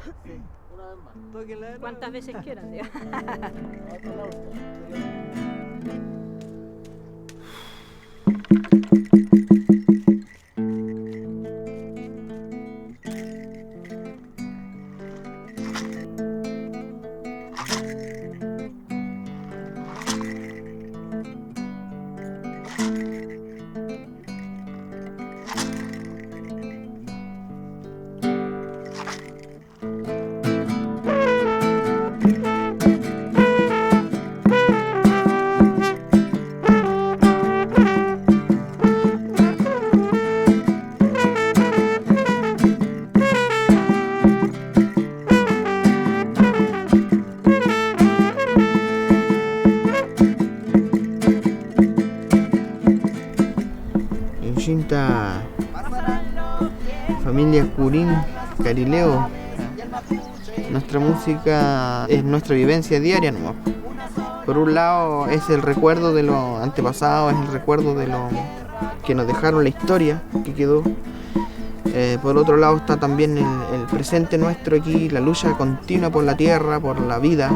Sí. Una vez más. Tóquenla de nuevo. ¿Cuántas veces quieran? Digo. Hasta la última. Yunta, familia Curín, Carileo. Nuestra música es nuestra vivencia diaria nomás. Por un lado es el recuerdo de los antepasados, es el recuerdo de lo que nos dejaron la historia que quedó. Por otro lado está también el presente nuestro aquí, la lucha continua por la tierra, por la vida.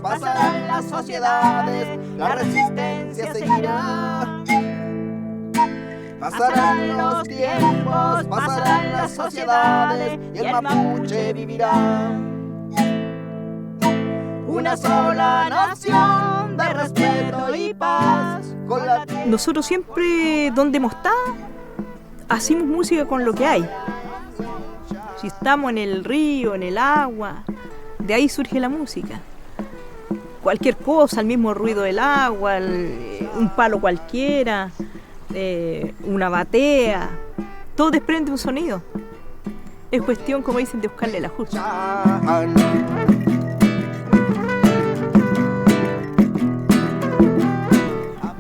Pasarán las sociedades, la resistencia seguirá. Pasarán los tiempos, pasarán las sociedades y el mapuche vivirá. Una sola nación de respeto y paz. Con la... Nosotros siempre, donde hemos estado, hacemos música con lo que hay. Si estamos en el río, en el agua, de ahí surge la música. Cualquier cosa, el mismo ruido del agua, un palo cualquiera, una batea, todo desprende un sonido. Es cuestión, como dicen, de buscarle la justa.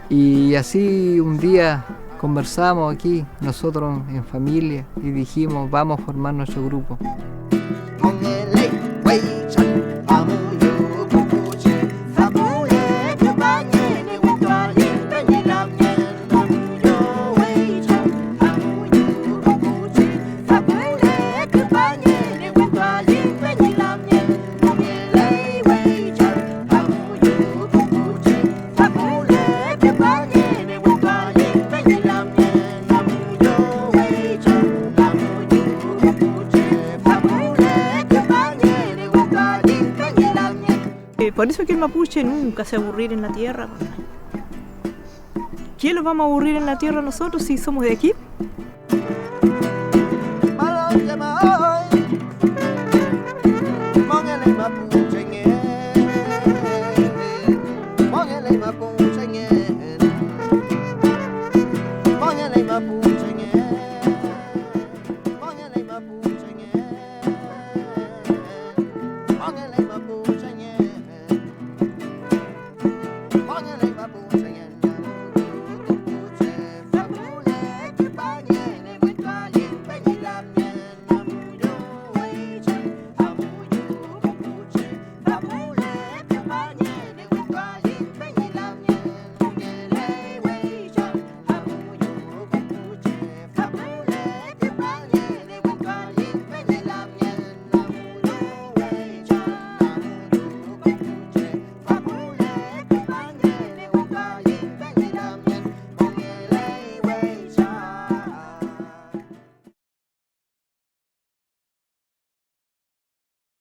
Y así un día conversamos aquí, nosotros en familia, y dijimos, vamos a formar nuestro grupo. Por eso que el mapuche nunca se aburrir en la tierra. ¿Quién los vamos a aburrir en la tierra nosotros si somos de aquí? Póngale mapuche en él, póngale mapuche.